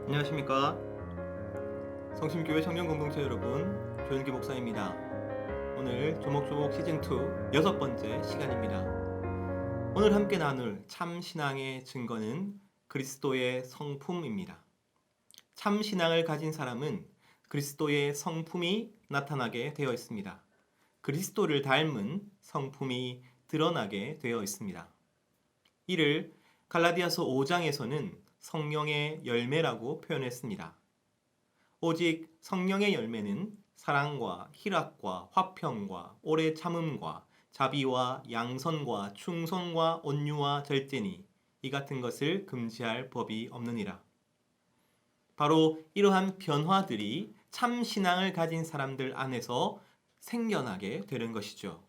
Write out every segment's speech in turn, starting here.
안녕하십니까. 성심교회 청년공동체 여러분, 조현기 목사입니다. 오늘 조목조목 시즌2 6번째 시간입니다. 오늘 함께 나눌 참신앙의 증거는 그리스도의 성품입니다. 참신앙을 가진 사람은 그리스도의 성품이 나타나게 되어 있습니다. 그리스도를 닮은 성품이 드러나게 되어 있습니다. 이를 갈라디아서 5장에서는 성령의 열매라고 표현했습니다. 오직 성령의 열매는 사랑과 희락과 화평과 오래 참음과 자비와 양선과 충성과 온유와 절제니 이 같은 것을 금지할 법이 없느니라. 바로 이러한 변화들이 참 신앙을 가진 사람들 안에서 생겨나게 되는 것이죠.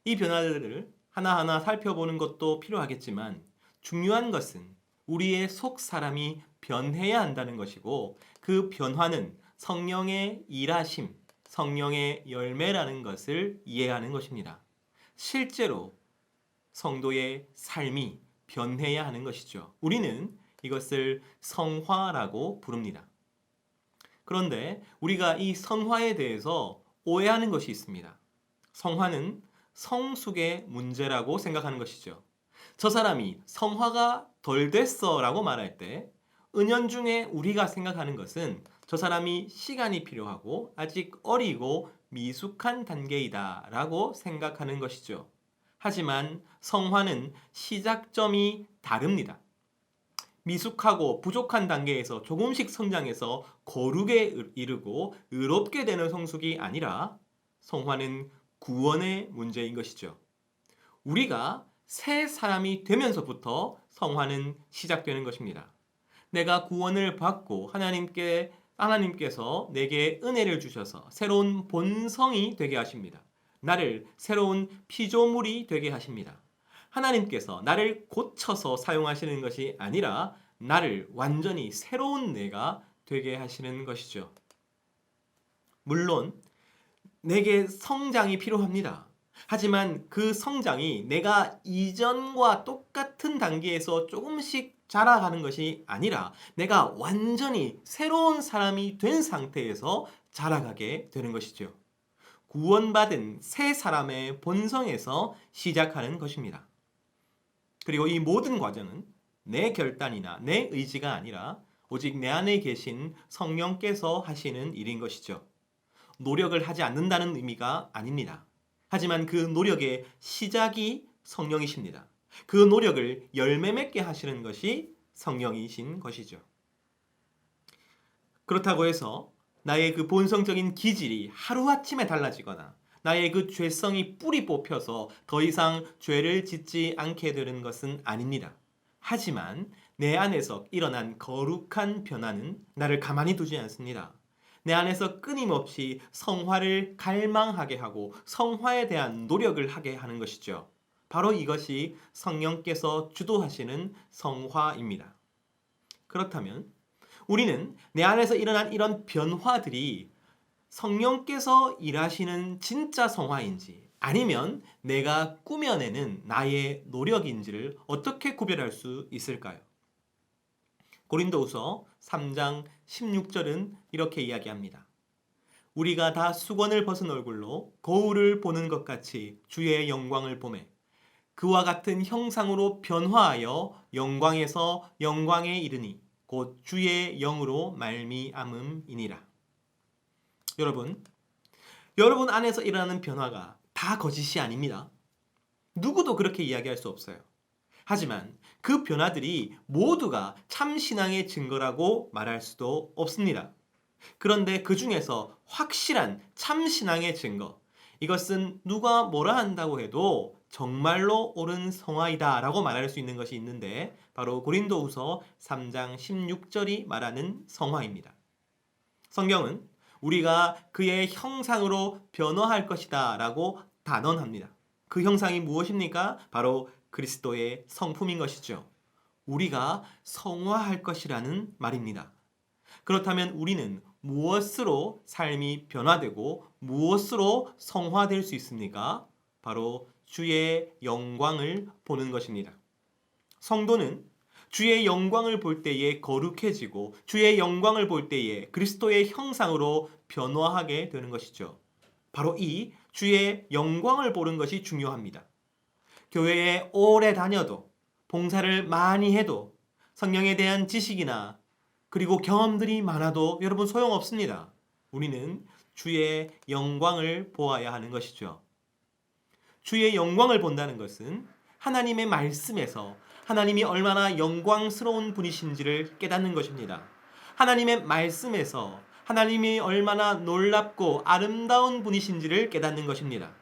이 변화들을 하나하나 살펴보는 것도 필요하겠지만 중요한 것은 우리의 속 사람이 변해야 한다는 것이고 그 변화는 성령의 일하심, 성령의 열매라는 것을 이해하는 것입니다. 실제로 성도의 삶이 변해야 하는 것이죠. 우리는 이것을 성화라고 부릅니다. 그런데 우리가 이 성화에 대해서 오해하는 것이 있습니다. 성화는 성숙의 문제라고 생각하는 것이죠. 저 사람이 성화가 덜 됐어 라고 말할 때 은연중에 우리가 생각하는 것은 저 사람이 시간이 필요하고 아직 어리고 미숙한 단계이다 라고 생각하는 것이죠. 하지만 성화는 시작점이 다릅니다. 미숙하고 부족한 단계에서 조금씩 성장해서 거룩에 이르고 의롭게 되는 성숙이 아니라 성화는 구원의 문제인 것이죠. 우리가 새 사람이 되면서부터 성화는 시작되는 것입니다. 내가 구원을 받고 하나님께서 내게 은혜를 주셔서 새로운 본성이 되게 하십니다. 나를 새로운 피조물이 되게 하십니다. 하나님께서 나를 고쳐서 사용하시는 것이 아니라 나를 완전히 새로운 내가 되게 하시는 것이죠. 물론 내게 성장이 필요합니다. 하지만 그 성장이 내가 이전과 똑같은 단계에서 조금씩 자라가는 것이 아니라 내가 완전히 새로운 사람이 된 상태에서 자라가게 되는 것이죠. 구원받은 새 사람의 본성에서 시작하는 것입니다. 그리고 이 모든 과정은 내 결단이나 내 의지가 아니라 오직 내 안에 계신 성령께서 하시는 일인 것이죠. 노력을 하지 않는다는 의미가 아닙니다. 하지만 그 노력의 시작이 성령이십니다. 그 노력을 열매 맺게 하시는 것이 성령이신 것이죠. 그렇다고 해서 나의 그 본성적인 기질이 하루아침에 달라지거나 나의 그 죄성이 뿌리 뽑혀서 더 이상 죄를 짓지 않게 되는 것은 아닙니다. 하지만 내 안에서 일어난 거룩한 변화는 나를 가만히 두지 않습니다. 내 안에서 끊임없이 성화를 갈망하게 하고 성화에 대한 노력을 하게 하는 것이죠. 바로 이것이 성령께서 주도하시는 성화입니다. 그렇다면 우리는 내 안에서 일어난 이런 변화들이 성령께서 일하시는 진짜 성화인지 아니면 내가 꾸며내는 나의 노력인지를 어떻게 구별할 수 있을까요? 고린도후서 3장 16절은 이렇게 이야기합니다. 우리가 다 수건을 벗은 얼굴로 거울을 보는 것 같이 주의 영광을 보매 그와 같은 형상으로 변화하여 영광에서 영광에 이르니 곧 주의 영으로 말미암음이니라. 여러분 안에서 일어나는 변화가 다 거짓이 아닙니다. 누구도 그렇게 이야기할 수 없어요. 하지만 그 변화들이 모두가 참신앙의 증거라고 말할 수도 없습니다. 그런데 그 중에서 확실한 참신앙의 증거, 이것은 누가 뭐라 한다고 해도 정말로 옳은 성화이다 라고 말할 수 있는 것이 있는데 바로 고린도후서 3장 16절이 말하는 성화입니다. 성경은 우리가 그의 형상으로 변화할 것이다 라고 단언합니다. 그 형상이 무엇입니까? 바로 그리스도의 성품인 것이죠. 우리가 성화할 것이라는 말입니다. 그렇다면 우리는 무엇으로 삶이 변화되고 무엇으로 성화될 수 있습니까? 바로 주의 영광을 보는 것입니다. 성도는 주의 영광을 볼 때에 거룩해지고 주의 영광을 볼 때에 그리스도의 형상으로 변화하게 되는 것이죠. 바로 이 주의 영광을 보는 것이 중요합니다. 교회에 오래 다녀도 봉사를 많이 해도 성령에 대한 지식이나 그리고 경험들이 많아도 여러분 소용없습니다. 우리는 주의 영광을 보아야 하는 것이죠. 주의 영광을 본다는 것은 하나님의 말씀에서 하나님이 얼마나 영광스러운 분이신지를 깨닫는 것입니다. 하나님의 말씀에서 하나님이 얼마나 놀랍고 아름다운 분이신지를 깨닫는 것입니다.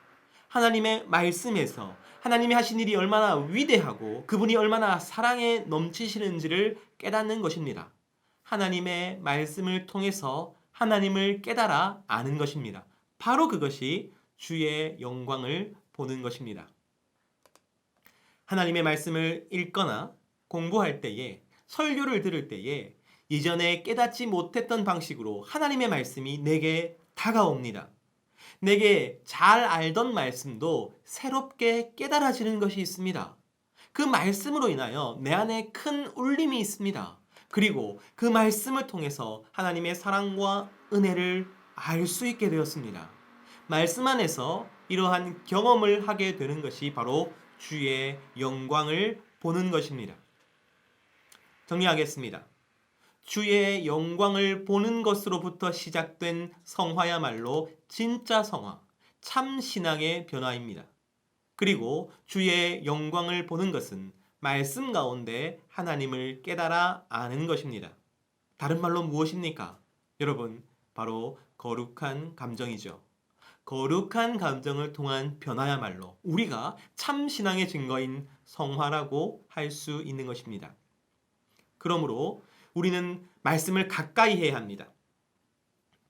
하나님의 말씀에서 하나님이 하신 일이 얼마나 위대하고 그분이 얼마나 사랑에 넘치시는지를 깨닫는 것입니다. 하나님의 말씀을 통해서 하나님을 깨달아 아는 것입니다. 바로 그것이 주의 영광을 보는 것입니다. 하나님의 말씀을 읽거나 공부할 때에, 설교를 들을 때에 이전에 깨닫지 못했던 방식으로 하나님의 말씀이 내게 다가옵니다. 내게 잘 알던 말씀도 새롭게 깨달아지는 것이 있습니다. 그 말씀으로 인하여 내 안에 큰 울림이 있습니다. 그리고 그 말씀을 통해서 하나님의 사랑과 은혜를 알 수 있게 되었습니다. 말씀 안에서 이러한 경험을 하게 되는 것이 바로 주의 영광을 보는 것입니다. 정리하겠습니다. 주의 영광을 보는 것으로부터 시작된 성화야말로 진짜 성화, 참 신앙의 변화입니다. 그리고 주의 영광을 보는 것은 말씀 가운데 하나님을 깨달아 아는 것입니다. 다른 말로 무엇입니까? 여러분, 바로 거룩한 감정이죠. 거룩한 감정을 통한 변화야말로 우리가 참 신앙의 증거인 성화라고 할 수 있는 것입니다. 그러므로 우리는 말씀을 가까이 해야 합니다.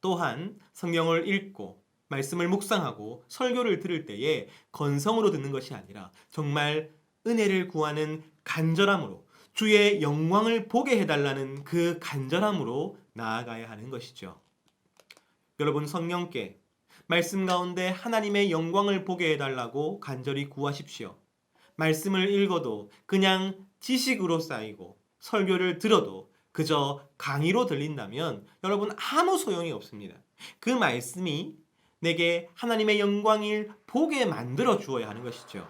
또한 성경을 읽고 말씀을 묵상하고 설교를 들을 때에 건성으로 듣는 것이 아니라 정말 은혜를 구하는 간절함으로 주의 영광을 보게 해달라는 그 간절함으로 나아가야 하는 것이죠. 여러분, 성령께 말씀 가운데 하나님의 영광을 보게 해달라고 간절히 구하십시오. 말씀을 읽어도 그냥 지식으로 쌓이고 설교를 들어도 그저 강의로 들린다면 여러분 아무 소용이 없습니다. 그 말씀이 내게 하나님의 영광을 보게 만들어 주어야 하는 것이죠.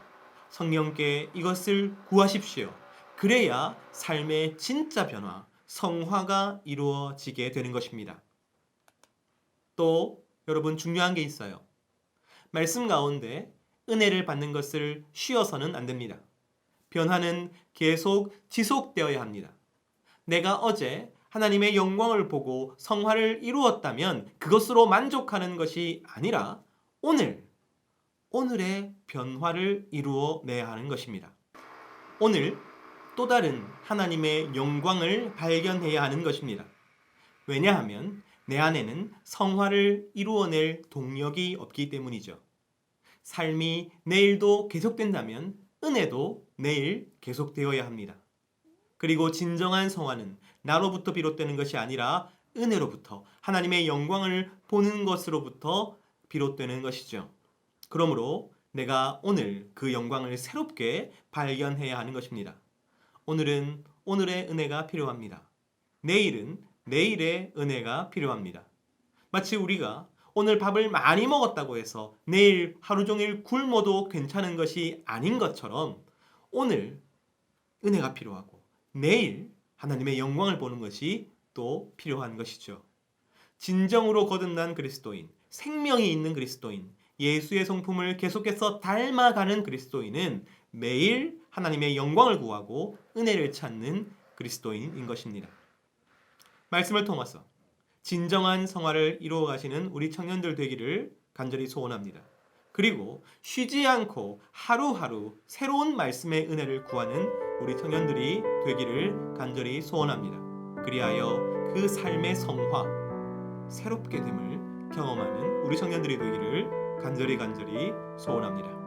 성령께 이것을 구하십시오. 그래야 삶의 진짜 변화, 성화가 이루어지게 되는 것입니다. 또 여러분, 중요한 게 있어요. 말씀 가운데 은혜를 받는 것을 쉬어서는 안 됩니다. 변화는 계속 지속되어야 합니다. 내가 어제 하나님의 영광을 보고 성화를 이루었다면 그것으로 만족하는 것이 아니라 오늘의 변화를 이루어내야 하는 것입니다. 오늘 또 다른 하나님의 영광을 발견해야 하는 것입니다. 왜냐하면 내 안에는 성화를 이루어낼 동력이 없기 때문이죠. 삶이 내일도 계속된다면 은혜도 내일 계속되어야 합니다. 그리고 진정한 성화는 나로부터 비롯되는 것이 아니라 은혜로부터, 하나님의 영광을 보는 것으로부터 비롯되는 것이죠. 그러므로 내가 오늘 그 영광을 새롭게 발견해야 하는 것입니다. 오늘은 오늘의 은혜가 필요합니다. 내일은 내일의 은혜가 필요합니다. 마치 우리가 오늘 밥을 많이 먹었다고 해서 내일 하루 종일 굶어도 괜찮은 것이 아닌 것처럼 오늘 은혜가 필요하고 내일 하나님의 영광을 보는 것이 또 필요한 것이죠. 진정으로 거듭난 그리스도인, 생명이 있는 그리스도인, 예수의 성품을 계속해서 닮아가는 그리스도인은 매일 하나님의 영광을 구하고 은혜를 찾는 그리스도인인 것입니다. 말씀을 통해서 진정한 성화를 이루어 가시는 우리 청년들 되기를 간절히 소원합니다. 그리고 쉬지 않고 하루하루 새로운 말씀의 은혜를 구하는 우리 청년들이 되기를 간절히 소원합니다. 그리하여 그 삶의 성화, 새롭게 됨을 경험하는 우리 청년들이 되기를 간절히 소원합니다.